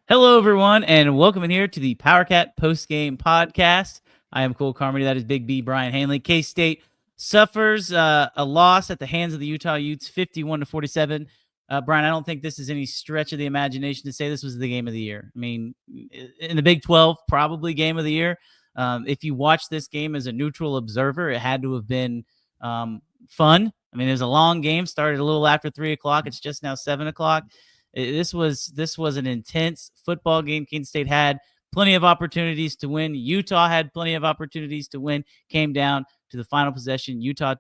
Hello, everyone, and welcome in here to the Powercat Postgame podcast. I am Cole Carmody. That is Big B, Brien, Hanley. K-State suffers a loss at the hands of the Utah Utes, 51-47. Brien, I don't think this is any stretch of the imagination to say this was the game of the year. I mean, in the Big 12, probably game of the year. If you watch this game as a neutral observer, it had to have been fun. I mean, it was a long game, started a little after 3 o'clock. It's just now 7 o'clock. This was an intense football game. Kansas State had plenty of opportunities to win. Utah had plenty of opportunities to win. Came down to the final possession. Utah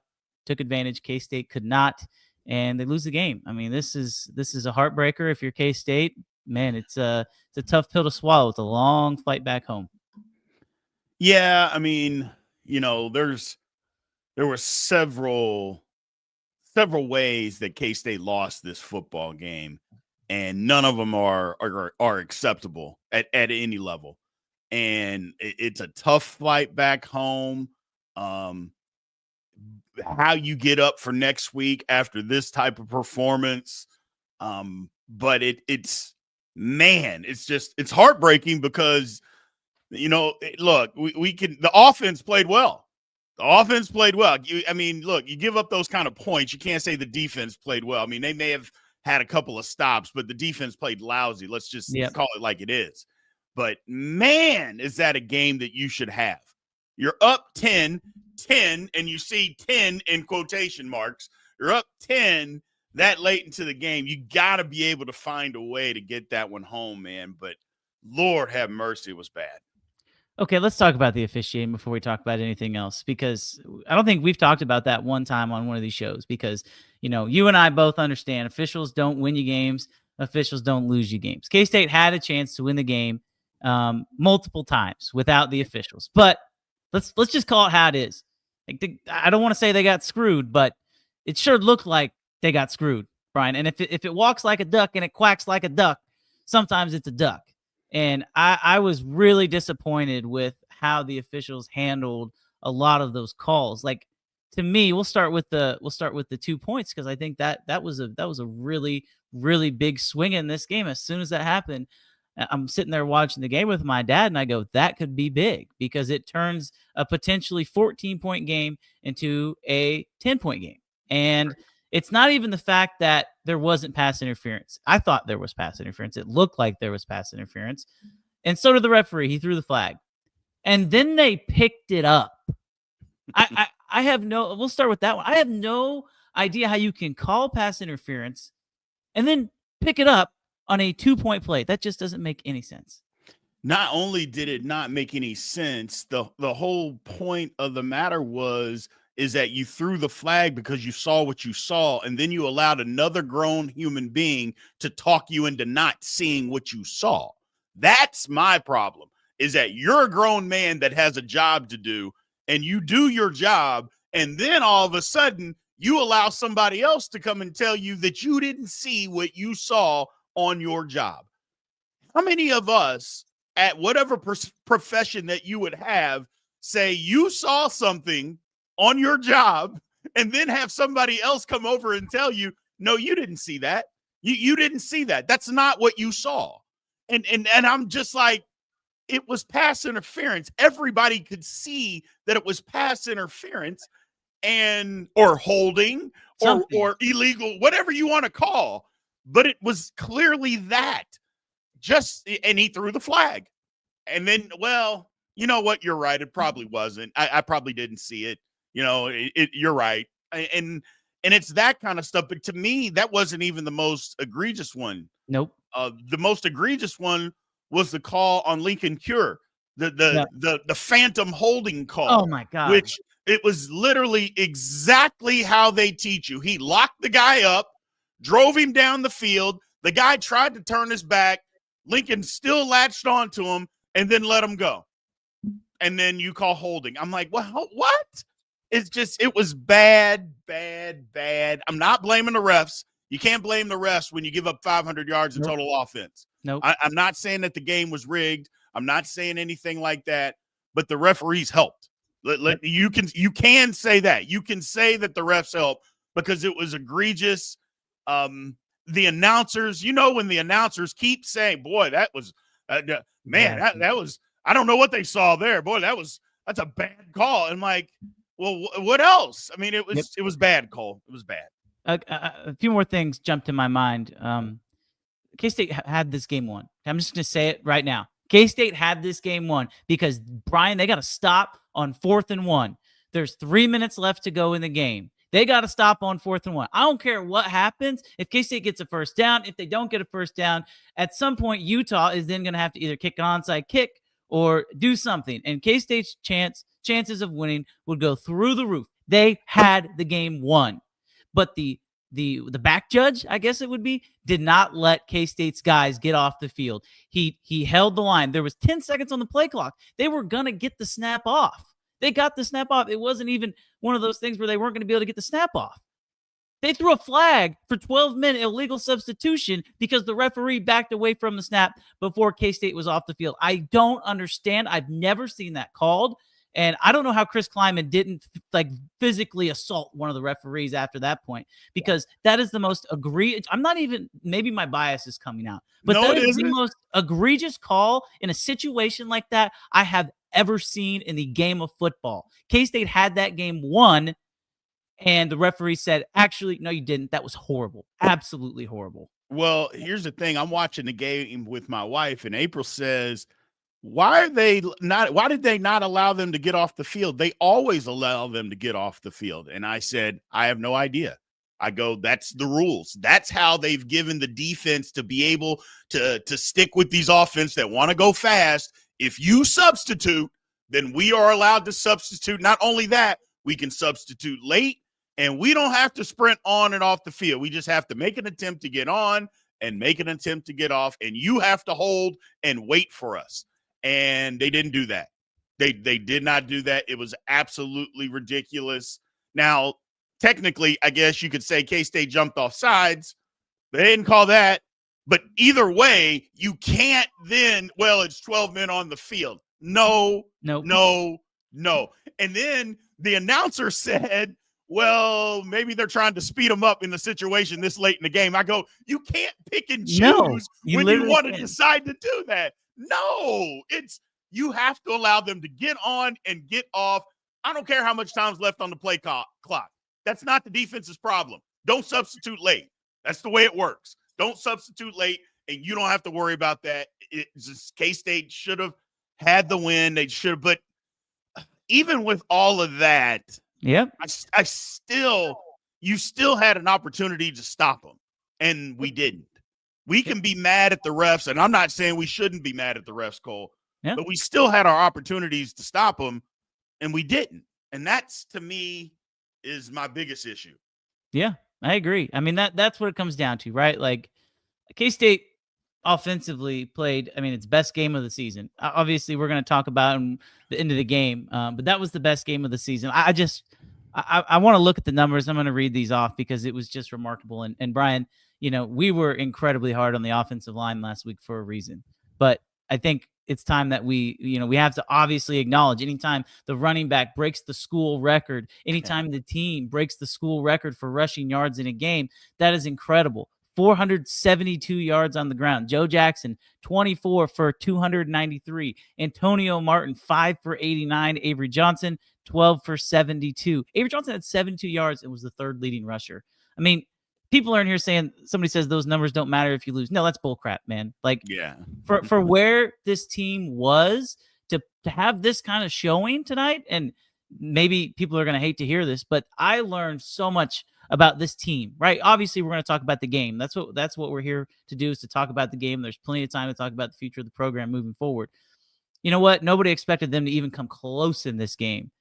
took advantage. K-State could not, and they lose the game. I mean, this is a heartbreaker if you're K-State. Man, it's a tough pill to swallow. It's a long flight back home. Yeah, I mean, there were several ways that K-State lost this football game, and none of them are acceptable at any level. And it's a tough flight back home. How you get up for next week after this type of performance, but it's heartbreaking because look, the offense played well. The offense played well. You give up those kind of points. You can't say the defense played well. I mean, they may have had a couple of stops, but the defense played lousy. Let's just call it like it is. But, man, is that a game that you should have. You're up 10, and you see 10 in quotation marks. You're up 10 that late into the game. You got to be able to find a way to get that one home, man. But, Lord have mercy, it was bad. Okay, let's talk about the officiating before we talk about anything else, because I don't think we've talked about that one time on one of these shows, because, you and I both understand officials don't win you games. Officials don't lose you games. K-State had a chance to win the game multiple times without the officials, but let's just call it how it is. I don't want to say they got screwed, but it sure looked like they got screwed, Brien. And if it walks like a duck and it quacks like a duck, sometimes it's a duck. And I was really disappointed with how the officials handled a lot of those calls. Like, to me, we'll start with the 2 points, because I think that was a really, really big swing in this game. As soon as that happened, I'm sitting there watching the game with my dad, and I go, that could be big, because it turns a potentially 14-point game into a 10-point game. And it's not even the fact that there wasn't pass interference. I thought there was pass interference. It looked like there was pass interference. And so did the referee. He threw the flag. And then they picked it up. We'll start with that one. I have no idea how you can call pass interference and then pick it up on a 2-point play. That just doesn't make any sense. Not only did it not make any sense, the whole point of the matter is that you threw the flag because you saw what you saw, and then you allowed another grown human being to talk you into not seeing what you saw. That's my problem, is that you're a grown man that has a job to do, and you do your job, and then all of a sudden you allow somebody else to come and tell you that you didn't see what you saw on your job. How many of us, at whatever profession that you would have, say you saw something on your job and then have somebody else come over and tell you, no, you didn't see that. You didn't see that. That's not what you saw. And I'm just like, it was pass interference. Everybody could see that it was pass interference or holding or illegal, whatever you want to call. But it was clearly that. And he threw the flag. And then, well, you know what? You're right. It probably wasn't. I probably didn't see it. You're right. And it's that kind of stuff. But to me, that wasn't even the most egregious one. Nope. The most egregious one was the call on Lincoln Cure, the phantom holding call. Oh, my God. Which it was literally exactly how they teach you. He locked the guy up, drove him down the field. The guy tried to turn his back. Lincoln still latched onto him and then let him go. And then you call holding. I'm like, well, what? It was bad. I'm not blaming the refs. You can't blame the refs when you give up 500 yards in total offense. Nope. I'm not saying that the game was rigged. I'm not saying anything like that, but the referees helped. You can say that. You can say that the refs helped because it was egregious. the announcers, when the announcers keep saying, boy, that was, man, that was, I don't know what they saw there. Boy, that's a bad call. And like, well, what else? I mean, it was bad, Cole. It was bad. A few more things jumped in my mind. K-State had this game won. I'm just going to say it right now. K-State had this game won because, Brien, they got to stop on 4th and 1. There's 3 minutes left to go in the game. They got to stop on 4th and 1. I don't care what happens. If K-State gets a first down, if they don't get a first down, at some point Utah is then going to have to either kick an onside kick or do something. And K-State's chances of winning would go through the roof. They had the game won. But the back judge, I guess it would be, did not let K-State's guys get off the field. He held the line. There was 10 seconds on the play clock. They were going to get the snap off. They got the snap off. It wasn't even one of those things where they weren't going to be able to get the snap off. They threw a flag for 12-minute illegal substitution because the referee backed away from the snap before K-State was off the field. I don't understand. I've never seen that called. And I don't know how Chris Kleiman didn't physically assault one of the referees after that point, because that is the most egregious. I'm not even, maybe my bias is coming out, but that is the most egregious call in a situation like that I have ever seen in the game of football. K-State had that game won, and the referee said, actually, no, you didn't. That was horrible. Absolutely horrible. Well, here's the thing. I'm watching the game with my wife, and April says, why did they not allow them to get off the field? They always allow them to get off the field. And I said, I have no idea. I go, that's the rules. That's how they've given the defense to be able to stick with these offense that want to go fast. If you substitute, then we are allowed to substitute. Not only that, we can substitute late, and we don't have to sprint on and off the field. We just have to make an attempt to get on and make an attempt to get off, and you have to hold and wait for us. And they didn't do that. They did not do that. It was absolutely ridiculous. Now, technically, I guess you could say K-State jumped off sides. They didn't call that. But either way, you can't then, it's 12 men on the field. No. And then the announcer said, well, maybe they're trying to speed them up in the situation this late in the game. I go, you can't pick and choose when you want to decide to do that. No, you have to allow them to get on and get off. I don't care how much time's left on the play clock. That's not the defense's problem. Don't substitute late. That's the way it works. Don't substitute late, and you don't have to worry about that. K-State should have had the win. They should have, but even with all of that, yep, you still had an opportunity to stop them, and we didn't. We can be mad at the refs, and I'm not saying we shouldn't be mad at the refs, Cole, but we still had our opportunities to stop them, and we didn't. And that's, to me, is my biggest issue. Yeah, I agree. I mean, that's what it comes down to, right? Like, K-State offensively played, its best game of the season. Obviously, we're going to talk about the end of the game, but that was the best game of the season. I want to look at the numbers. I'm going to read these off because it was just remarkable. And Brien, we were incredibly hard on the offensive line last week for a reason. But I think it's time that we have to obviously acknowledge anytime the running back breaks the school record, anytime the team breaks the school record for rushing yards in a game, that is incredible. 472 yards on the ground. Joe Jackson, 24 for 293. Antonio Martin, 5 for 89. Avery Johnson, 12 for 72. Avery Johnson had 72 yards and was the third leading rusher. People are in here saying, somebody says those numbers don't matter if you lose. No, that's bullcrap, man. For where this team was to have this kind of showing tonight, and maybe people are going to hate to hear this, but I learned so much about this team, right? Obviously, we're going to talk about the game. That's what we're here to do, is to talk about the game. There's plenty of time to talk about the future of the program moving forward. You know what? Nobody expected them to even come close in this game.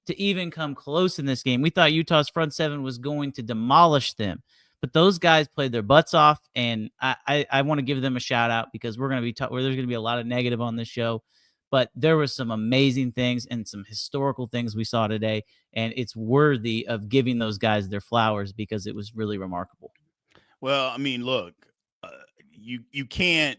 We thought Utah's front seven was going to demolish them. But those guys played their butts off, and I want to give them a shout out, because we're going to be where there's going to be a lot of negative on this show, but there were some amazing things and some historical things we saw today, and it's worthy of giving those guys their flowers because it was really remarkable. Well, look, you can't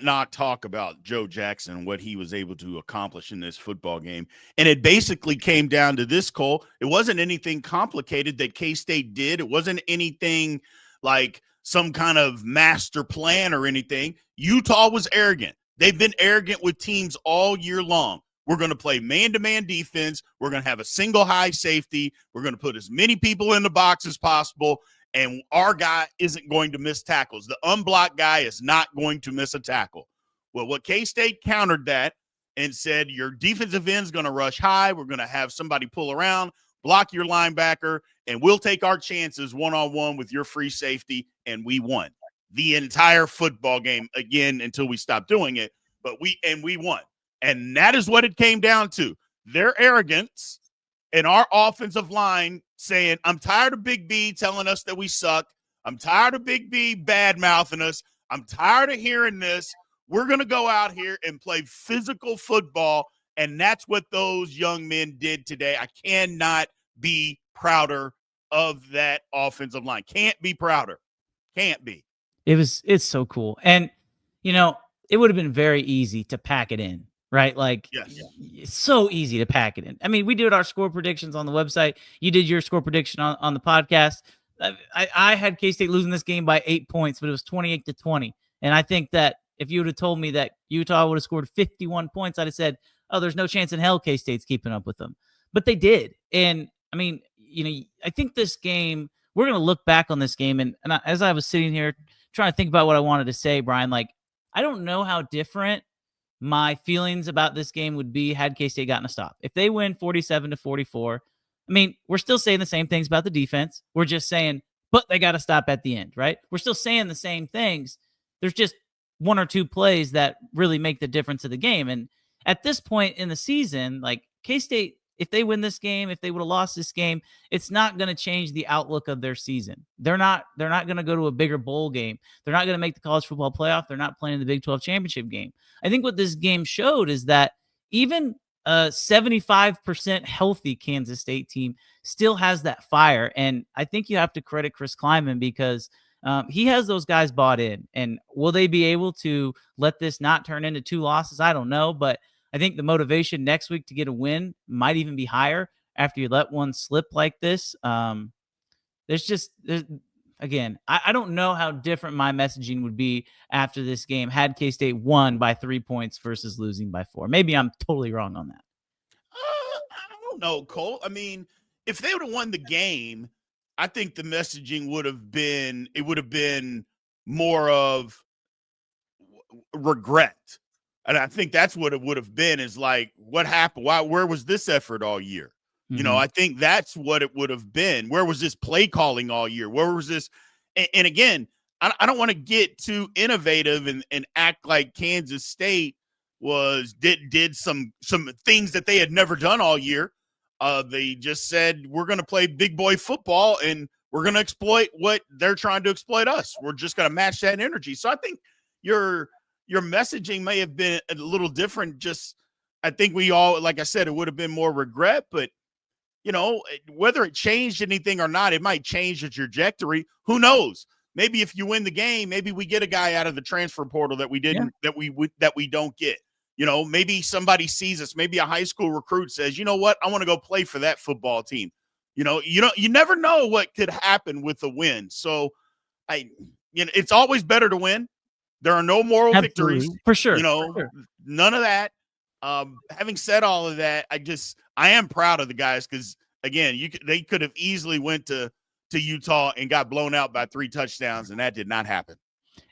not talk about Joe Jackson and what he was able to accomplish in this football game. And it basically came down to this, Cole. It wasn't anything complicated that K-State did. It wasn't anything like some kind of master plan or anything. Utah was arrogant. They've been arrogant with teams all year long. We're going to play man-to-man defense. We're going to have a single high safety. We're going to put as many people in the box as possible, and our guy isn't going to miss tackles. The unblocked guy is not going to miss a tackle. Well, what K-State countered that and said, your defensive end is going to rush high. We're going to have somebody pull around, block your linebacker, and we'll take our chances one-on-one with your free safety, and we won the entire football game again until we stopped doing it, but we won. And that is what it came down to. Their arrogance and our offensive line saying, I'm tired of Big B telling us that we suck. I'm tired of Big B bad-mouthing us. I'm tired of hearing this. We're going to go out here and play physical football, and that's what those young men did today. I cannot be prouder of that offensive line. Can't be prouder. Can't be. It's so cool. And, it would have been very easy to pack it in, right? Like, Yes. It's so easy to pack it in. I mean, we did our score predictions on the website. You did your score prediction on the podcast. I had K-State losing this game by 8 points, but it was 28-20. And I think that if you would have told me that Utah would have scored 51 points, I'd have said, oh, there's no chance in hell K-State's keeping up with them. But they did. And, I mean, I think this game, we're going to look back on this game. And as I was sitting here trying to think about what I wanted to say, Brien, like, I don't know how different my feelings about this game would be had K-State gotten a stop. If they win 47-44, I mean, we're still saying the same things about the defense. We're just saying, but they got to stop at the end, right? We're still saying the same things. There's just one or two plays that really make the difference of the game. And at this point in the season, like K-State, if they win this game, if they would have lost this game, it's not going to change the outlook of their season. They're not going to go to a bigger bowl game. They're not going to make the college football playoff. They're not playing the Big 12 championship game. I think what this game showed is that even a 75% healthy Kansas State team still has that fire. And I think you have to credit Chris Kleiman because he has those guys bought in. And will they be able to let this not turn into 2 losses? I don't know, but I think the motivation next week to get a win might even be higher after you let one slip like this. Again, I don't know how different my messaging would be after this game had K-State won by 3 points versus losing by 4. Maybe I'm totally wrong on that. I don't know, Cole. I mean, if they would have won the game, I think the messaging would have been more of regret. And I think that's what it would have been is like, what happened? Where was this effort all year? Mm-hmm. I think that's what it would have been. Where was this play calling all year? Where was this? And again, I don't want to get too innovative and act like Kansas State did some things that they had never done all year. They just said, we're going to play big boy football and we're going to exploit what they're trying to exploit us. We're just going to match that energy. So I think your messaging may have been a little different. Just, I think we all, like I said, it would have been more regret, but whether it changed anything or not, it might change the trajectory. Who knows? Maybe if you win the game, maybe we get a guy out of the transfer portal that we didn't, that we don't get. Maybe somebody sees us. Maybe a high school recruit says, you know what? I want to go play for that football team. You never know what could happen with a win. So it's always better to win. There are no moral victories for sure. None of that. Having said all of that, I am proud of the guys because again, they could have easily went to Utah and got blown out by 3 touchdowns, and that did not happen.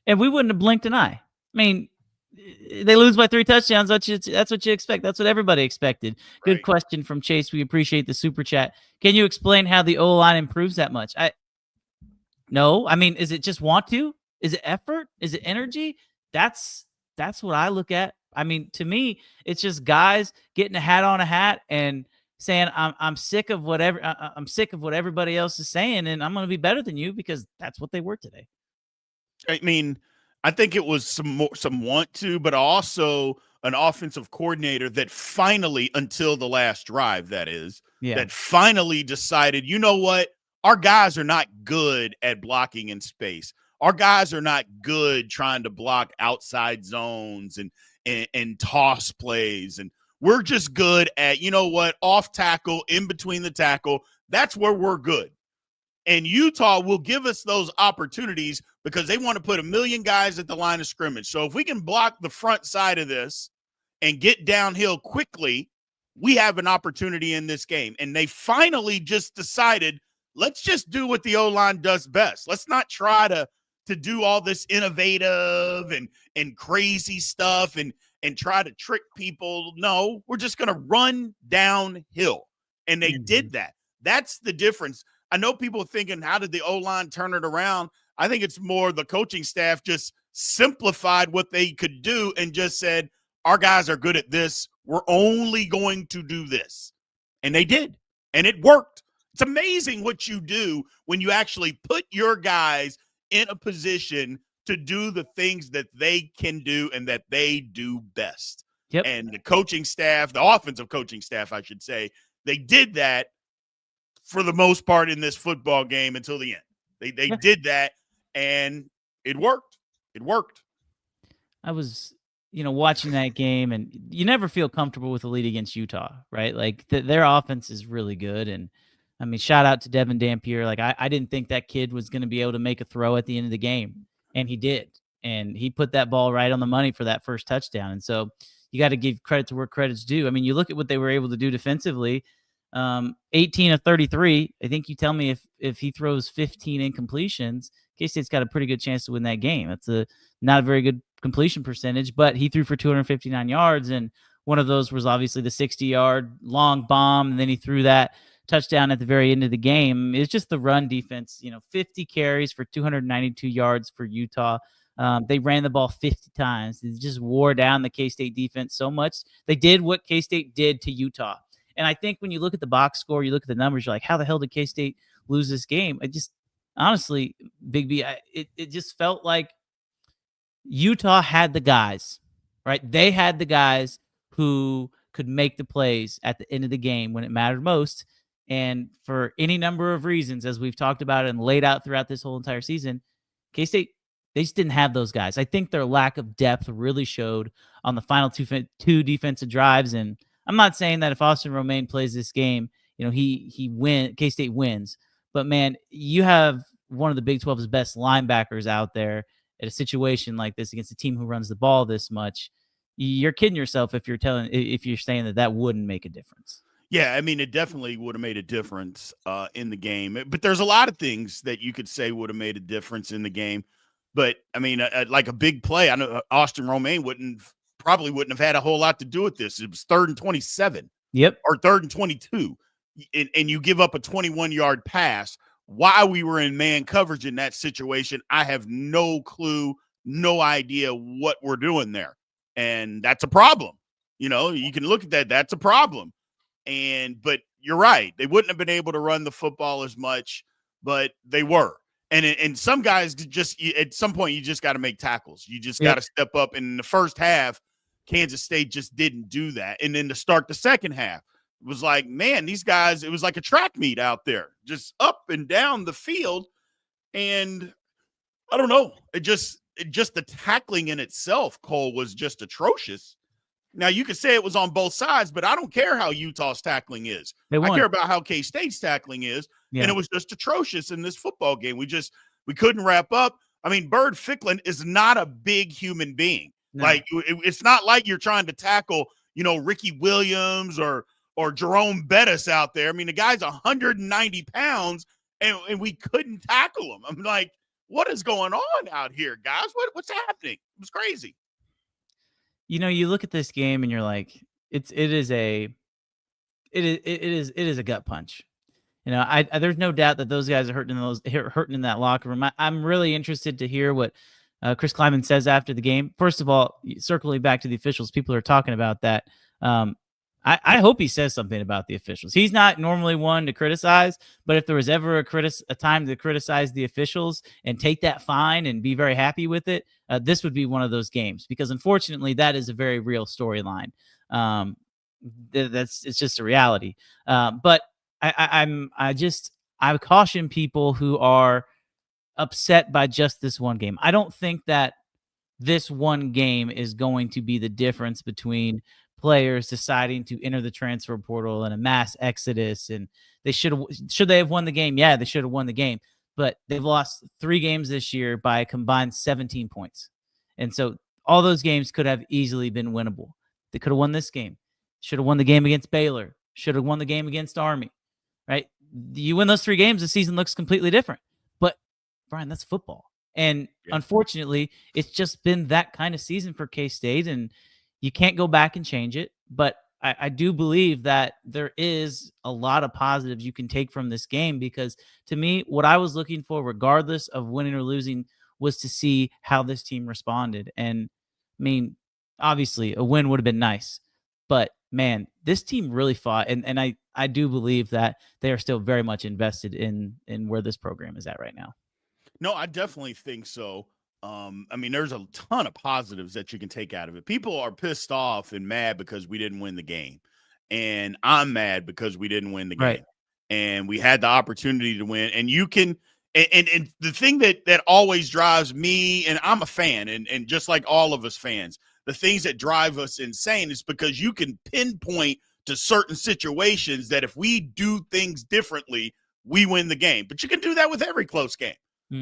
And we wouldn't have blinked an eye. I mean, they lose by 3 touchdowns. That's what you expect. That's what everybody expected. Good Right. question from Chase. We appreciate the super chat. Can you explain how the O-line improves that much? No. I mean, is it just want to? Is it effort? Is it energy? That's what I look at. I mean, to me, it's just guys getting a hat on a hat and saying, I'm sick of whatever. I'm sick of what everybody else is saying, and I'm going to be better than you because that's what they were today. I mean, I think it was some want to, but also an offensive coordinator that finally, until the last drive, that finally decided, you know what? Our guys are not good at blocking in space. Our guys are not good trying to block outside zones and toss plays. And we're just good at, off tackle, in between the tackle. That's where we're good. And Utah will give us those opportunities because they want to put 1 million guys at the line of scrimmage. So if we can block the front side of this and get downhill quickly, we have an opportunity in this game. And they finally just decided, let's just do what the O-line does best. Let's not try to do all this innovative and crazy stuff and try to trick people. No, we're just going to run downhill. And they did that. That's the difference. I know people are thinking, how did the O-line turn it around? I think it's more the coaching staff just simplified what they could do and just said, our guys are good at this. We're only going to do this. And they did. And it worked. It's amazing what you do when you actually put your guys in a position to do the things that they can do and that they do best. Yep. And the coaching staff, the offensive coaching staff, I should say, they did that for the most part in this football game until the end. They did that, and it worked. It worked. I was, watching that game, and you never feel comfortable with the lead against Utah, right? Like their offense is really good. And I mean, shout out to Devin Dampier. Like I didn't think that kid was going to be able to make a throw at the end of the game, and he did. And he put that ball right on the money for that first touchdown. And so you got to give credit to where credit's due. I mean, you look at what they were able to do defensively. 18 of 33. I think you tell me if he throws 15 incompletions, K-State's got a pretty good chance to win that game. That's not a very good completion percentage, but he threw for 259 yards, and one of those was obviously the 60-yard long bomb, and then he threw that touchdown at the very end of the game. It's just the run defense, 50 carries for 292 yards for Utah. They ran the ball 50 times. They just wore down the K-State defense so much. They did what K-State did to Utah. And I think when you look at the box score, you look at the numbers, you're like, how the hell did K-State lose this game? It just, honestly, Big B, it just felt like Utah had the guys, right? They had the guys who could make the plays at the end of the game when it mattered most. And for any number of reasons, as we've talked about and laid out throughout this whole entire season, K-State, they just didn't have those guys. I think their lack of depth really showed on the final two defensive drives. And I'm not saying that if Austin Romaine plays this game, K-State wins. But, man, you have one of the Big 12's best linebackers out there at a situation like this against a team who runs the ball this much. You're kidding yourself if you're saying that wouldn't make a difference. Yeah, I mean, it definitely would have made a difference in the game. But there's a lot of things that you could say would have made a difference in the game. But, I mean, like a big play, I know Austin Romaine probably wouldn't have had a whole lot to do with this. It was 3rd and 27. Yep. Or 3rd and 22. And you give up a 21-yard pass. Why we were in man coverage in that situation, I have no clue, no idea what we're doing there. And that's a problem. You can look at that. That's a problem. But you're right. They wouldn't have been able to run the football as much, but they were. And some guys just, at some point, you just got to make tackles. You just got to step up. And in the first half, Kansas State just didn't do that. And then to start the second half, it was like, man, these guys, it was like a track meet out there, just up and down the field. And I don't know. It just the tackling in itself, Cole, was just atrocious. Now, you could say it was on both sides, but I don't care how Utah's tackling is. I care about how K-State's tackling is. Yeah. And it was just atrocious in this football game. We couldn't wrap up. I mean, Bird Ficklin is not a big human being. No. Like, it's not like you're trying to tackle, Ricky Williams or Jerome Bettis out there. I mean, the guy's 190 pounds, and we couldn't tackle him. I'm like, what is going on out here, guys? What's happening? It was crazy. You look at this game and you're like, it is a gut punch. There's no doubt that those guys are hurting in that locker room. I'm really interested to hear what Chris Kleiman says after the game. First of all, circling back to the officials, people are talking about that. I hope he says something about the officials. He's not normally one to criticize, but if there was ever a time to criticize the officials and take that fine and be very happy with it, this would be one of those games, because unfortunately that is a very real storyline. It's just a reality. But I caution people who are upset by just this one game. I don't think that this one game is going to be the difference between players deciding to enter the transfer portal and a mass exodus. And they should they have won the game? Yeah, they should have won the game. But they've lost 3 games this year by a combined 17 points. And so all those games could have easily been winnable. They could have won this game. Should have won the game against Baylor. Should have won the game against Army. Right? You win those 3 games, the season looks completely different. But Brien, that's football. And unfortunately, it's just been that kind of season for K-State, and you can't go back and change it. But I do believe that there is a lot of positives you can take from this game, because to me, what I was looking for, regardless of winning or losing, was to see how this team responded. And I mean, obviously, a win would have been nice, but man, this team really fought. And I do believe that they are still very much invested in where this program is at right now. No, I definitely think so. I mean, there's a ton of positives that you can take out of it. People are pissed off and mad because we didn't win the game. And I'm mad because we didn't win the game. Right. And we had the opportunity to win. And you can and the thing that always drives me, and I'm a fan, and just like all of us fans, the things that drive us insane is because you can pinpoint to certain situations that if we do things differently, we win the game. But you can do that with every close game.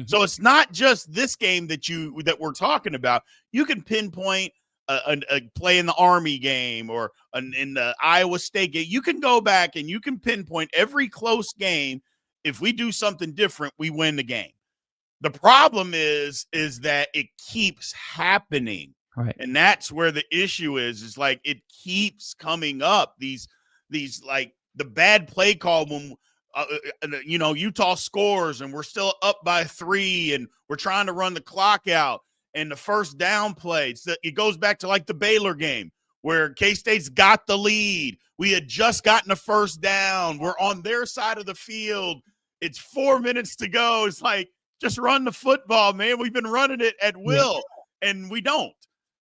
So it's not just this game that we're talking about. You can pinpoint a play in the Army game or in the Iowa State game. You can go back and you can pinpoint every close game. If we do something different, we win the game. The problem is that it keeps happening. Right. And that's where the issue is like it keeps coming up. These like the bad play call when Utah scores and we're still up by 3 and we're trying to run the clock out, and the first down play, it goes back to like the Baylor game where K-State's got the lead. We had just gotten a first down. We're on their side of the field. It's 4 minutes to go. It's like, just run the football, man. We've been running it at will, and we don't.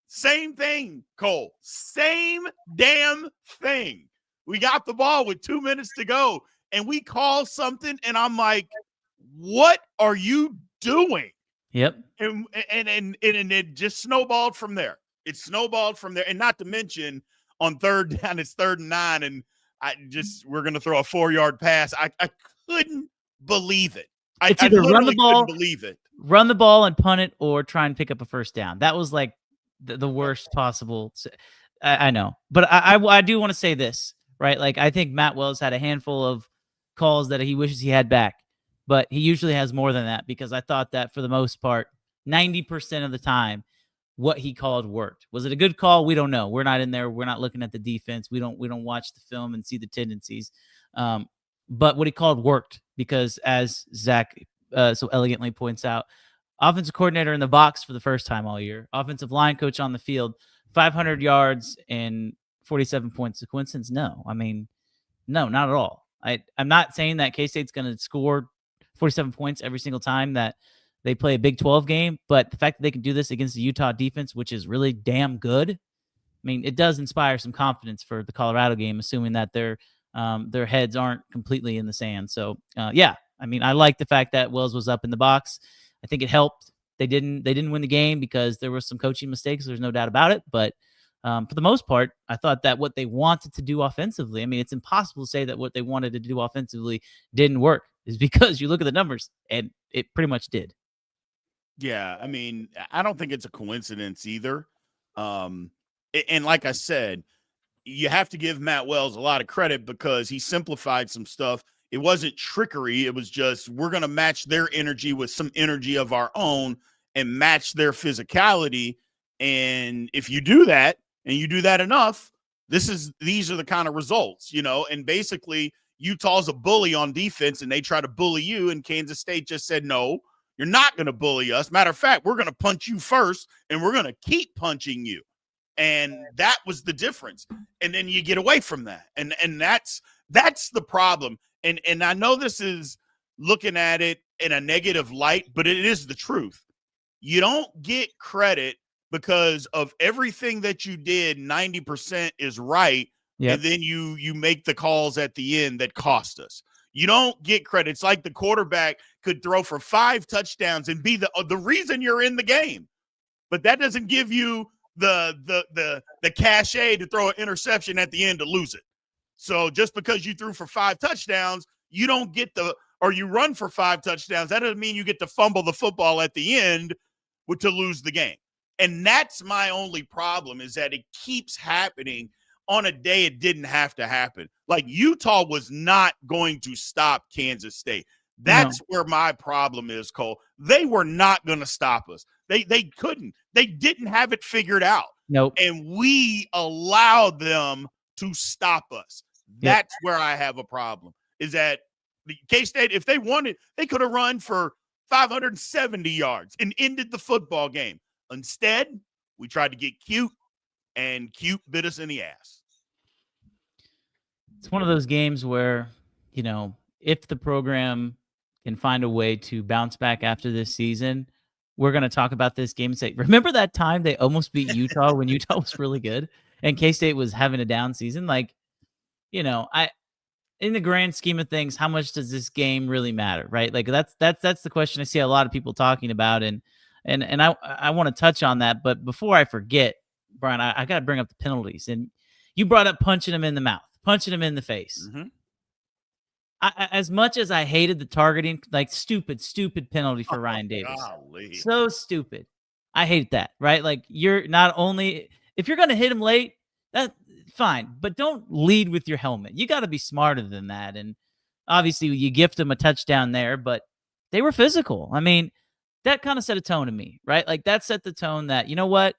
Same thing, Cole. Same damn thing. We got the ball with 2 minutes to go, and we call something, and I'm like, what are you doing? Yep. And it just snowballed from there. It snowballed from there. And not to mention, on third down, it's 3rd and 9, and we're going to throw a 4-yard pass. I couldn't believe it. It's either run the ball, believe it. Run the ball and punt it, or try and pick up a first down. That was like the worst possible. I know, but I do want to say this, right? Like, I think Matt Wells had a handful of calls that he wishes he had back, but he usually has more than that, because I thought that for the most part, 90% of the time, what he called worked. Was it a good call? We don't know. We're not in there. We're not looking at the defense. We don't watch the film and see the tendencies. But what he called worked, because as Zach so elegantly points out, offensive coordinator in the box for the first time all year, offensive line coach on the field, 500 yards and 47 points. A coincidence? No. I mean, no, not at all. I'm not saying that K-State's going to score 47 points every single time that they play a Big 12 game, but the fact that they can do this against the Utah defense, which is really damn good, I mean, it does inspire some confidence for the Colorado game, assuming that their heads aren't completely in the sand. So, yeah, I mean, I like the fact that Wells was up in the box. I think it helped. They didn't win the game because there were some coaching mistakes. There's no doubt about it. But for the most part, I thought that what they wanted to do offensively, I mean, it's impossible to say that what they wanted to do offensively didn't work, is because you look at the numbers and it pretty much did. Yeah, I mean, I don't think it's a coincidence either. And like I said, you have to give Matt Wells a lot of credit because he simplified some stuff. It wasn't trickery. It was just, we're going to match their energy with some energy of our own and match their physicality. And if you do that and you do that enough, these are the kind of results, and basically Utah's a bully on defense and they try to bully you. And Kansas State just said, no, you're not going to bully us. Matter of fact, we're going to punch you first and we're going to keep punching you. And that was the difference. And then you get away from that. And that's the problem. And I know this is looking at it in a negative light, but it is the truth. You don't get credit because of everything that you did. 90% is right. Yep. And then you make the calls at the end that cost us. You don't get credit. It's like the quarterback could throw for 5 touchdowns and be the reason you're in the game. But that doesn't give you the cachet to throw an interception at the end to lose it. So just because you threw for 5 touchdowns, you don't get or you run for 5 touchdowns. That doesn't mean you get to fumble the football at the end to lose the game. And that's my only problem, is that it keeps happening on a day it didn't have to happen. Like, Utah was not going to stop Kansas State. That's where my problem is, Cole. They were not going to stop us. They couldn't. They didn't have it figured out. Nope. And we allowed them to stop us. That's where I have a problem, is that the K-State, if they wanted, they could have run for 570 yards and ended the football game. Instead, we tried to get cute, and cute bit us in the ass. It's one of those games where, if the program can find a way to bounce back after this season, we're going to talk about this game and say, remember that time they almost beat Utah when Utah was really good and K-State was having a down season? Like, in the grand scheme of things, how much does this game really matter, right? Like, that's the question I see a lot of people talking about, and I want to touch on that. But before I forget, Brien, I got to bring up the penalties. And you brought up punching him in the mouth, punching him in the face. Mm-hmm. As much as I hated the targeting, like, stupid penalty for Ryan Davis. Golly. So stupid. I hate that, right? Like, you're not only, if you're going to hit him late, that's fine, but don't lead with your helmet. You got to be smarter than that. And obviously you gift them a touchdown there, but they were physical. I mean, that kind of set a tone to me, right? Like, that set the tone that, you know what?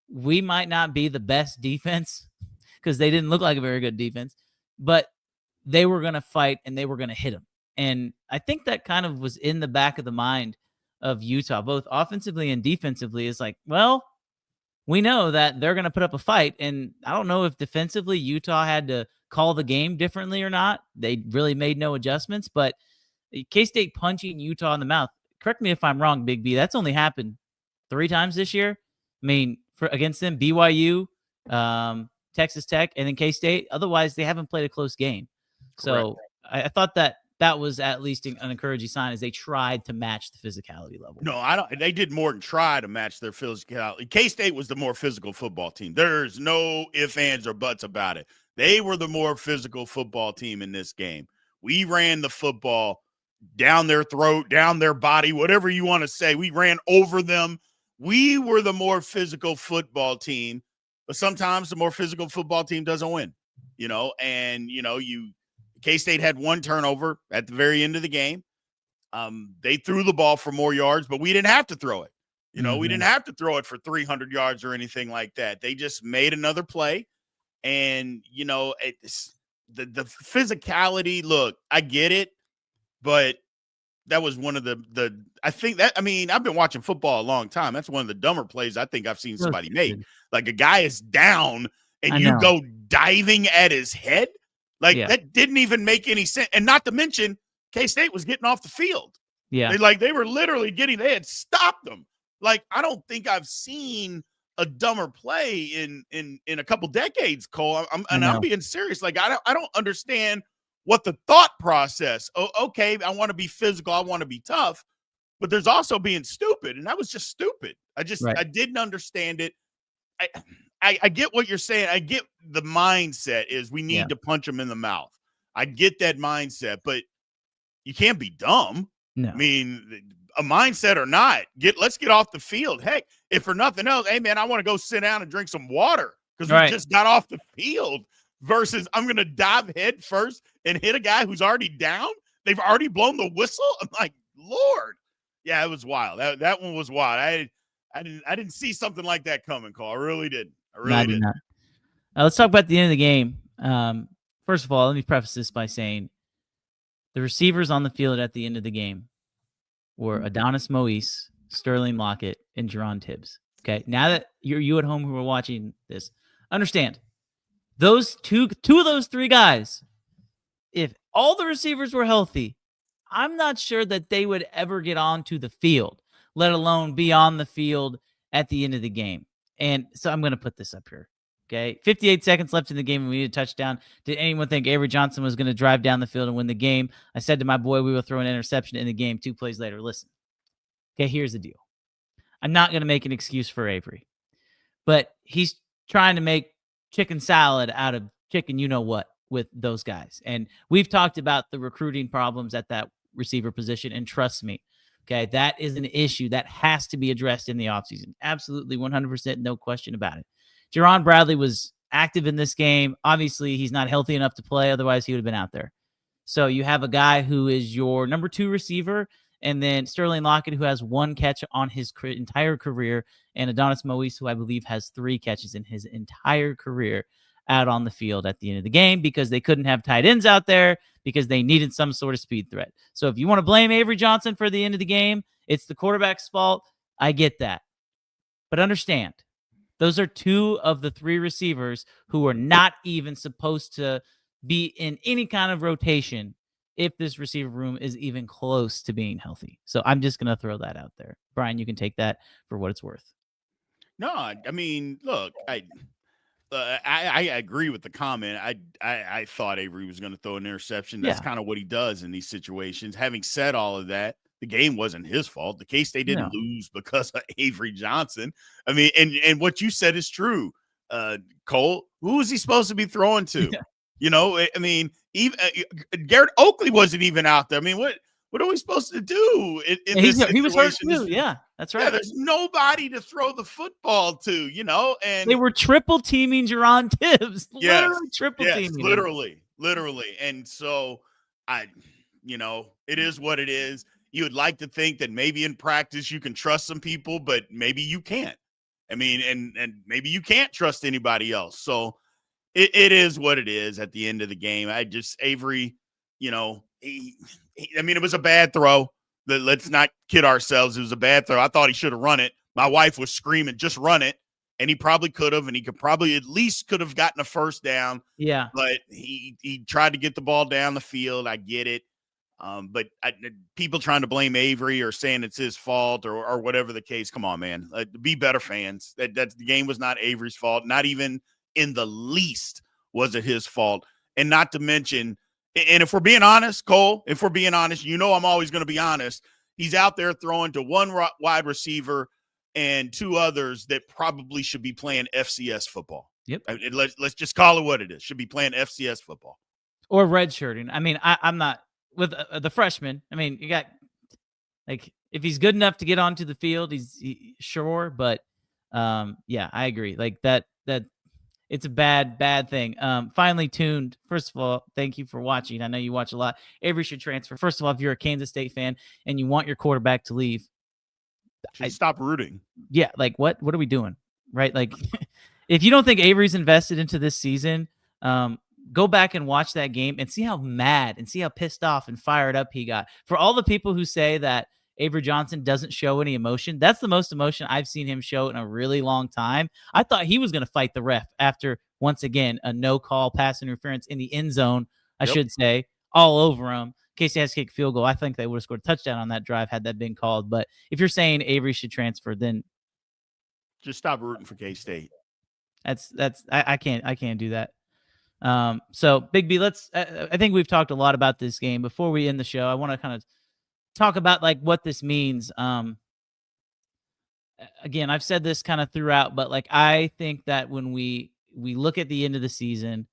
We might not be the best defense because they didn't look like a very good defense, but they were going to fight and they were going to hit them. And I think that kind of was in the back of the mind of Utah, both offensively and defensively. Is like, well, we know that they're going to put up a fight. And I don't know if defensively Utah had to call the game differently or not. They really made no adjustments, but K-State punching Utah in the mouth, correct me if I'm wrong, Big B, that's only happened 3 times this year. I mean, against them, BYU, Texas Tech, and then K-State. Otherwise, they haven't played a close game. Correct. So I thought that was at least an encouraging sign, as they tried to match the physicality level. No, I don't. They did more than try to match their physicality. K-State was the more physical football team. There's no ifs, ands, or buts about it. They were the more physical football team in this game. We ran the football down their throat, down their body, whatever you want to say. We ran over them. We were the more physical football team, but sometimes the more physical football team doesn't win, and, K-State had 1 turnover at the very end of the game. They threw the ball for more yards, but we didn't have to throw it. We didn't have to throw it for 300 yards or anything like that. They just made another play. And, it's the physicality. Look, I get it, but that was one of I've been watching football a long time. That's one of the dumber plays I think I've seen somebody make. Like, a guy is down and you go diving at his head. Like, that didn't even make any sense. And not to mention, K-State was getting off the field. Yeah. They were literally they had stopped them. Like, I don't think I've seen a dumber play in a couple decades, Cole. I'm being serious. Like, I don't understand what the thought process. Oh, okay, I want to be physical, I want to be tough, but there's also being stupid, and that was just stupid. I didn't understand it. I get what you're saying. I get the mindset is we need to punch them in the mouth. I get that mindset, but you can't be dumb. No. I mean, a mindset or not, let's get off the field. Heck, if for nothing else, hey, man, I want to go sit down and drink some water because we just got off the field, versus I'm going to dive head first and hit a guy who's already down. They've already blown the whistle. I'm like, Lord. Yeah, it was wild. That one was wild. I didn't see something like that coming, Cole. I really didn't. Didn't. Let's talk about the end of the game. First of all, let me preface this by saying the receivers on the field at the end of the game were Adonis Moise, Sterling Lockett, and Jerron Tibbs. Okay, now that you at home who are watching this, understand those two of those 3 guys, if all the receivers were healthy, I'm not sure that they would ever get onto the field, let alone be on the field at the end of the game. And so I'm going to put this up here. Okay, 58 seconds left in the game and we need a touchdown. Did anyone think Avery Johnson was going to drive down the field and win the game? I said to my boy, we will throw an interception in the game. 2 plays later. Listen. Okay, here's the deal. I'm not going to make an excuse for Avery. but he's trying to make chicken salad out of chicken you know what with those guys. And we've talked about the recruiting problems at that receiver position, and trust me, okay, that is an issue that has to be addressed in the offseason. Absolutely, 100%, no question about it. Jerron Bradley was active in this game. Obviously, he's not healthy enough to play. Otherwise, he would have been out there. So you have a guy who is your number 2 receiver, and then Sterling Lockett, who has 1 catch on his entire career, and Adonis Moise, who I believe has 3 catches in his entire career out on the field at the end of the game, because they couldn't have tight ends out there because they needed some sort of speed threat. So if you want to blame Avery Johnson for the end of the game, it's the quarterback's fault. I get that. But understand, those are 2 of the 3 receivers who are not even supposed to be in any kind of rotation if this receiver room is even close to being healthy. So I'm just going to throw that out there. Brien, you can take that for what it's worth. No, I mean, look, I agree with the comment. I thought Avery was going to throw an interception. That's kind of what he does in these situations. Having said all of that, the game wasn't his fault. The K-State didn't lose because of Avery Johnson. I mean, and what you said is true. Cole, who was he supposed to be throwing to? Yeah. You know, I mean, even Garrett Oakley wasn't even out there. I mean, what are we supposed to do in this situation? He was hurt too. Yeah, that's right. Yeah, there's nobody to throw the football to, you know, and they were triple teaming Jerron Tibbs. Yes, literally triple teaming. Literally. And so it is what it is. You would like to think that maybe in practice you can trust some people, but maybe you can't. I mean, and maybe you can't trust anybody else. So it is what it is at the end of the game. Avery, it was a bad throw. Let's not kid ourselves. It was a bad throw. I thought he should have run it. My wife was screaming, just run it. And he probably could have, and he could probably at least could have gotten a first down. Yeah. But he tried to get the ball down the field. I get it. But people trying to blame Avery or saying it's his fault or whatever the case, come on, man. Be better fans. The game was not Avery's fault. Not even in the least was it his fault. And not to mention, and if we're being honest, Cole, I'm always going to be honest. He's out there throwing to 1 wide receiver and 2 others that probably should be playing FCS football. Yep. Let's just call it what it is. Should be playing FCS football. Or redshirting. I mean, I'm not with the freshman. I mean, you got if he's good enough to get onto the field, he's sure. But yeah, I agree. Like that it's a bad thing. Finally tuned. First of all, thank you for watching. I know you watch a lot. Avery should transfer. First of all, if you're a Kansas State fan and you want your quarterback to leave, stop rooting. Yeah, like what are we doing? Right? Like if you don't think Avery's invested into this season, go back and watch that game and see how mad and see how pissed off and fired up he got. For all the people who say that Avery Johnson doesn't show any emotion, that's the most emotion I've seen him show in a really long time. I thought he was going to fight the ref after, once again, a no-call pass interference in the end zone, I should say, all over him. Casey has to kick field goal. I think they would have scored a touchdown on that drive had that been called. But if you're saying Avery should transfer, then just stop rooting for K-State. I can't do that. So Big B, I think we've talked a lot about this game. Before we end the show, I want to kind of talk about what this means. Again, I've said this kind of throughout, but I think that when we look at the end of the season,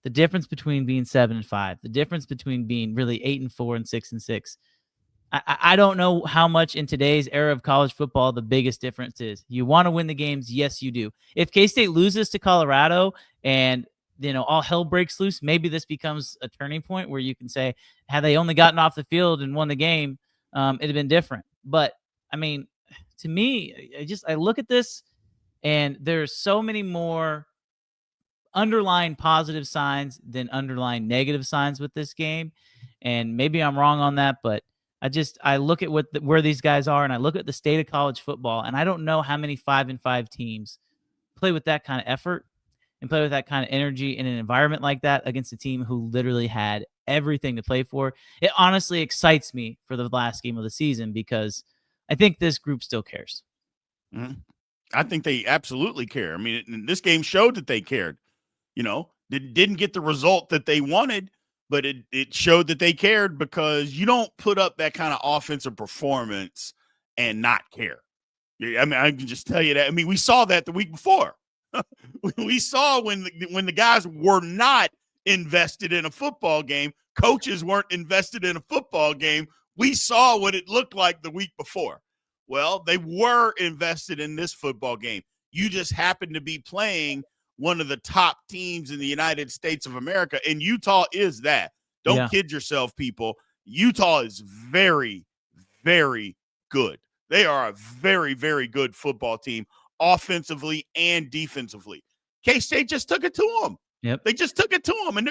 the difference between being 7-5, the difference between being really 8-4 and 6-6, I don't know how much in today's era of college football the biggest difference is. You want to win the games, yes, you do. If K-State loses to Colorado and all hell breaks loose, maybe this becomes a turning point where you can say, had they only gotten off the field and won the game, it'd have been different. But I mean, to me, I look at this and there's so many more underlying positive signs than underlying negative signs with this game. And maybe I'm wrong on that, but I look at where these guys are and I look at the state of college football, and I don't know how many 5-5 teams play with that kind of effort and play with that kind of energy in an environment like that against a team who literally had everything to play for. It honestly excites me for the last game of the season because I think this group still cares. Mm-hmm. I think they absolutely care. I mean, this game showed that they cared. Didn't get the result that they wanted, but it showed that they cared, because you don't put up that kind of offensive performance and not care. I mean, I can just tell you that. I mean, we saw that the week before. we saw when the guys were not invested in a football game, coaches weren't invested in a football game. We saw what it looked like the week before. Well, they were invested in this football game. You just happened to be playing one of the top teams in the United States of America, and Utah is that. Don't kid yourself, people. Utah is very, very good. They are a very, very good football team, offensively and defensively. K-State just took it to them. Yep. They just took it to them,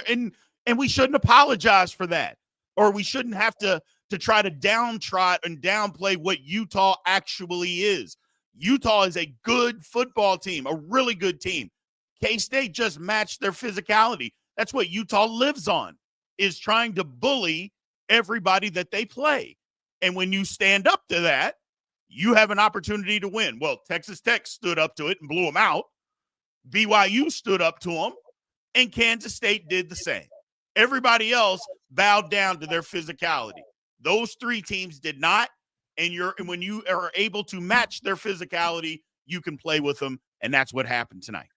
and we shouldn't apologize for that, or we shouldn't have to try to downtrot and downplay what Utah actually is. Utah is a good football team, a really good team. K-State just matched their physicality. That's what Utah lives on, is trying to bully everybody that they play. And when you stand up to that, you have an opportunity to win. Well, Texas Tech stood up to it and blew them out. BYU stood up to them, and Kansas State did the same. Everybody else bowed down to their physicality. Those three teams did not, and when you are able to match their physicality, you can play with them, and that's what happened tonight.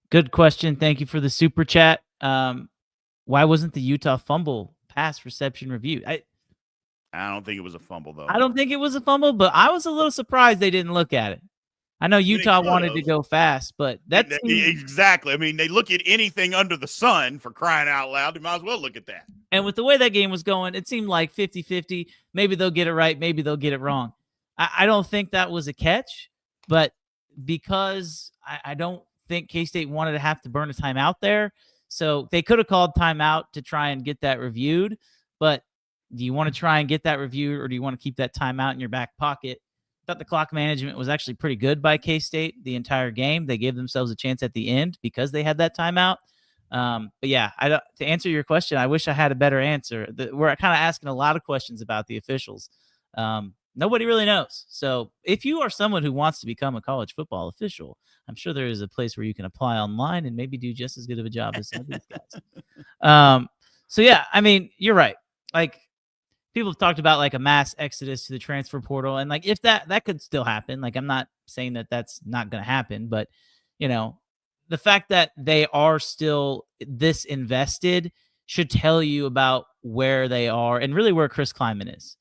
Good question. Thank you for the super chat. Why wasn't the Utah fumble pass reception review? I don't think it was a fumble, though. I don't think it was a fumble, but I was a little surprised they didn't look at it. I know Utah wanted to go fast, but that's exactly. I mean, they look at anything under the sun, for crying out loud. They might as well look at that. And with the way that game was going, it seemed like 50-50. Maybe they'll get it right. Maybe they'll get it wrong. I don't think that was a catch, but because I don't think K-State wanted to have to burn a timeout there, so they could have called timeout to try and get that reviewed. But do you want to try and get that reviewed, or do you want to keep that timeout in your back pocket? I thought the clock management was actually pretty good by K-State the entire game. They gave themselves a chance at the end because they had that timeout. But yeah, to answer your question, I wish I had a better answer. We're kind of asking a lot of questions about the officials. Nobody really knows. So if you are someone who wants to become a college football official, I'm sure there is a place where you can apply online and maybe do just as good of a job as some of these guys. So yeah, I mean, you're right. Like, people have talked about like a mass exodus to the transfer portal, and like if that could still happen. Like, I'm not saying that that's not going to happen, but you know, the fact that they are still this invested should tell you about where they are and really where Chris Kleiman is.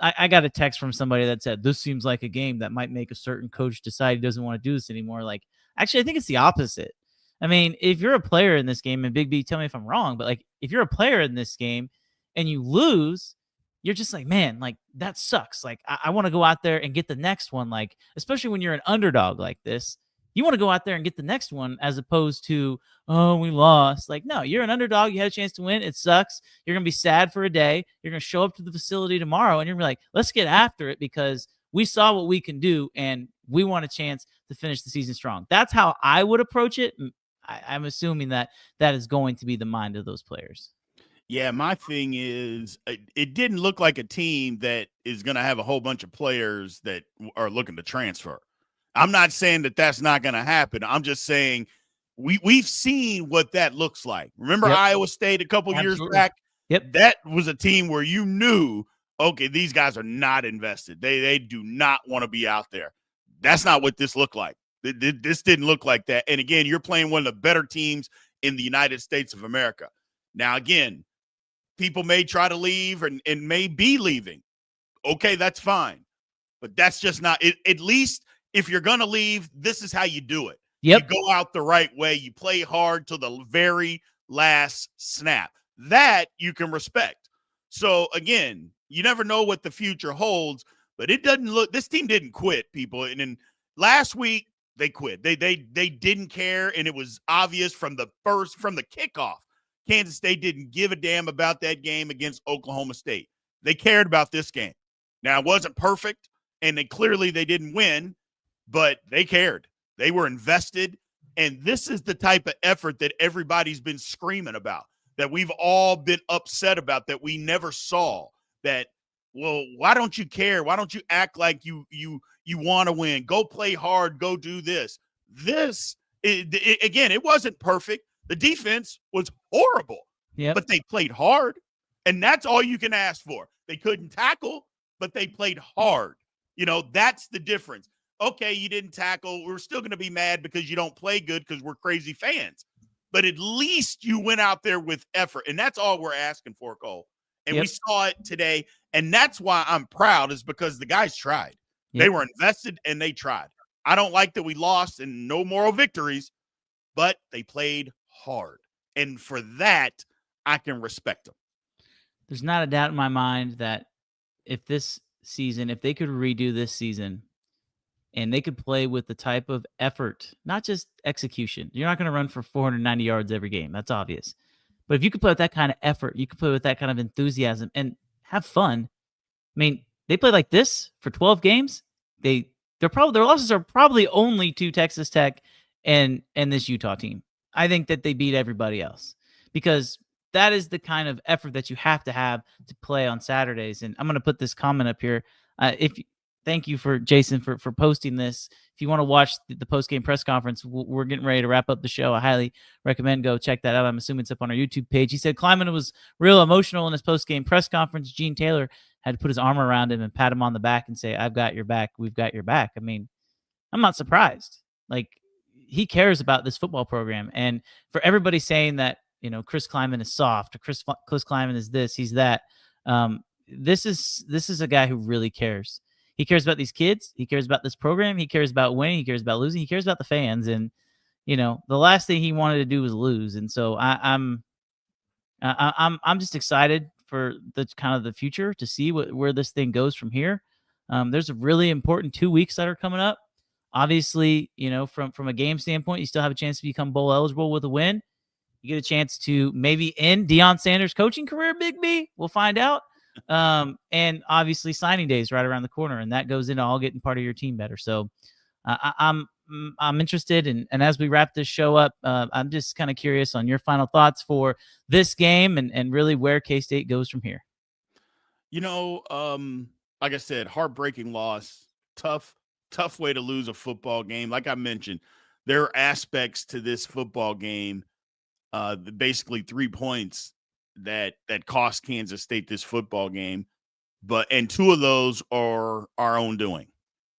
I got a text from somebody that said, this seems like a game that might make a certain coach decide he doesn't want to do this anymore. Like, actually, I think it's the opposite. I mean, if you're a player in this game, and Big B, tell me if I'm wrong, but like, if you're a player in this game and you lose, you're just like, man, like, that sucks. Like, I want to go out there and get the next one. Like, especially when you're an underdog like this, you want to go out there and get the next one, as opposed to, oh, we lost. Like, no, you're an underdog. You had a chance to win. It sucks. You're going to be sad for a day. You're going to show up to the facility tomorrow, and you're going to be like, let's get after it because we saw what we can do, and we want a chance to finish the season strong. That's how I would approach it. I'm assuming that is going to be the mind of those players. Yeah, my thing is, it didn't look like a team that is going to have a whole bunch of players that are looking to transfer. I'm not saying that that's not going to happen. I'm just saying we've seen what that looks like. Remember Iowa State a couple years back? Yep. That was a team where you knew, okay, these guys are not invested. They do not want to be out there. That's not what this looked like. This didn't look like that. And again, you're playing one of the better teams in the United States of America. Now, again, people may try to leave and may be leaving. Okay, that's fine. But that's just not it. At least if you're going to leave, this is how you do it. Yep. You go out the right way. You play hard till the very last snap. That you can respect. So, again, you never know what the future holds, but it doesn't look – this team didn't quit, people. And then last week, they quit. They didn't care, and it was obvious from the kickoff. Kansas State didn't give a damn about that game against Oklahoma State. They cared about this game. Now, it wasn't perfect, and they didn't win, but they cared. They were invested, and this is the type of effort that everybody's been screaming about, that we've all been upset about, that we never saw. That, well, why don't you care? Why don't you act like you want to win? Go play hard. Go do this. Again, it wasn't perfect. The defense was horrible, but they played hard, and that's all you can ask for. They couldn't tackle, but they played hard. You know, that's the difference. okay, you didn't tackle. We're still going to be mad because you don't play good because we're crazy fans. But at least you went out there with effort. And that's all we're asking for, Cole. And we saw it today. And that's why I'm proud, is because the guys tried. They were invested and they tried. I don't like that we lost and no moral victories, but they played hard. And for that, I can respect them. There's not a doubt in my mind that if this season, if they could redo this season and they could play with the type of effort, not just execution. You're not going to run for 490 yards every game. That's obvious. But if you could play with that kind of effort, you could play with that kind of enthusiasm and have fun. I mean, they played like this for 12 games. Their losses are probably only to Texas Tech and this Utah team. I think that they beat everybody else because that is the kind of effort that you have to play on Saturdays. And I'm going to put this comment up here. Thank you for Jason for posting this. If you want to watch the post-game press conference, we're getting ready to wrap up the show. I highly recommend go check that out. I'm assuming it's up on our YouTube page. He said Kleiman was real emotional in his post-game press conference. Gene Taylor had to put his arm around him and pat him on the back and say, "I've got your back. We've got your back." I mean, I'm not surprised. Like, he cares about this football program. And for everybody saying that, Chris Kleiman is soft or Chris Kleiman is this, he's that. This is a guy who really cares. He cares about these kids. He cares about this program. He cares about winning. He cares about losing. He cares about the fans. And, the last thing he wanted to do was lose. And so I'm just excited for the kind of the future to see where this thing goes from here. There's a really important 2 weeks that are coming up. Obviously, from a game standpoint, you still have a chance to become bowl eligible with a win. You get a chance to maybe end Deion Sanders' coaching career, Big B. We'll find out. And obviously signing day is right around the corner, and that goes into all getting part of your team better. So I'm interested. And as we wrap this show up, I'm just kind of curious on your final thoughts for this game and really where K-State goes from here. Like I said, heartbreaking loss, tough way to lose a football game. Like I mentioned, there are aspects to this football game, basically 3 points that cost Kansas State this football game, and 2 of those are our own doing.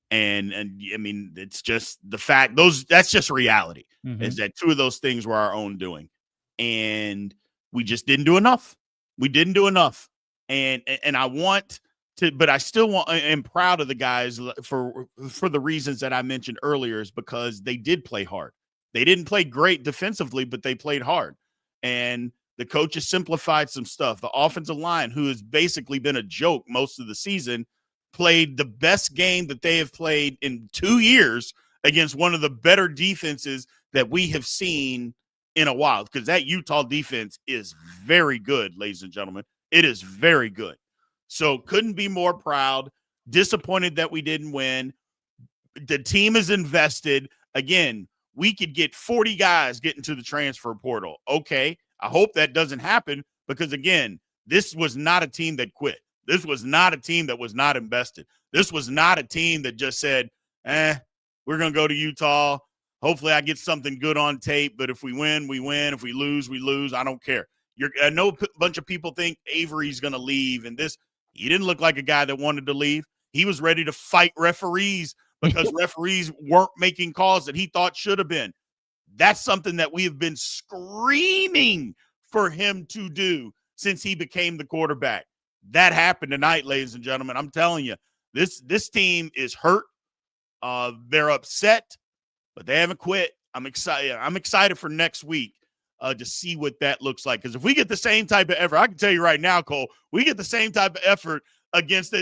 And I mean, it's just the fact that's just reality, is that 2 of those things were our own doing. And we just didn't do enough. We didn't do enough. And I want to, but I still am proud of the guys for the reasons that I mentioned earlier, is because they did play hard. They didn't play great defensively, but they played hard. And the coaches simplified some stuff. The offensive line, who has basically been a joke most of the season, played the best game that they have played in 2 years against one of the better defenses that we have seen in a while, because that Utah defense is very good, ladies and gentlemen. It is very good. So couldn't be more proud. Disappointed that we didn't win. The team is invested. Again, we could get 40 guys getting to the transfer portal. Okay, I hope that doesn't happen, because, again, this was not a team that quit. This was not a team that was not invested. This was not a team that just said, we're going to go to Utah. Hopefully I get something good on tape, but if we win, we win. If we lose, we lose. I don't care. I know a bunch of people think Avery's going to leave, and he didn't look like a guy that wanted to leave. He was ready to fight referees because referees weren't making calls that he thought should have been. That's something that we have been screaming for him to do since he became the quarterback. That happened tonight, ladies and gentlemen. I'm telling you, this team is hurt. They're upset, but they haven't quit. I'm excited. I'm excited for next week to see what that looks like. Because if we get the same type of effort, I can tell you right now, Cole, we get the same type of effort against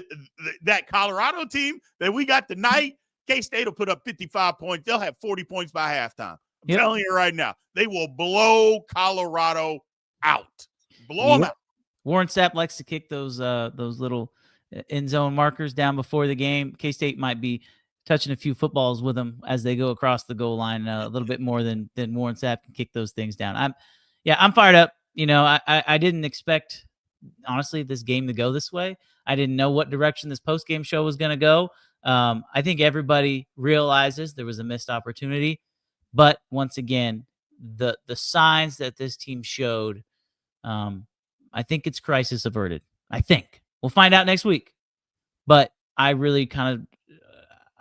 that Colorado team that we got tonight, K-State will put up 55 points. They'll have 40 points by halftime. I'm telling you right now, they will blow Colorado out. Blow them out. Warren Sapp likes to kick those little end zone markers down before the game. K-State might be touching a few footballs with them as they go across the goal line a little bit more than Warren Sapp can kick those things down. I'm fired up. I didn't expect, honestly, this game to go this way. I didn't know what direction this post-game show was going to go. I think everybody realizes there was a missed opportunity. But once again, the signs that this team showed, I think it's crisis averted. I think. We'll find out next week. But I really kind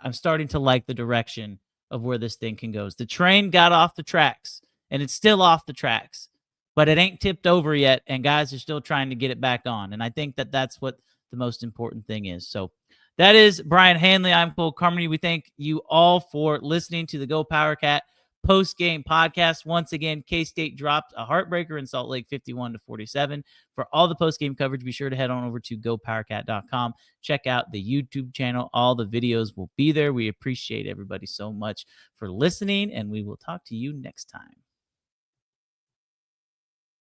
of I'm starting to like the direction of where this thing can go. The train got off the tracks, and it's still off the tracks, but it ain't tipped over yet, and guys are still trying to get it back on. And I think that that's what the most important thing is. So that is Brien Hanley. I'm Cole Carmody. We thank you all for listening to the GoPowercat post-game podcast. Once again, K-State dropped a heartbreaker in Salt Lake 51-47. For all the post-game coverage, be sure to head on over to GoPowercat.com. Check out the YouTube channel. All the videos will be there. We appreciate everybody so much for listening, and we will talk to you next time.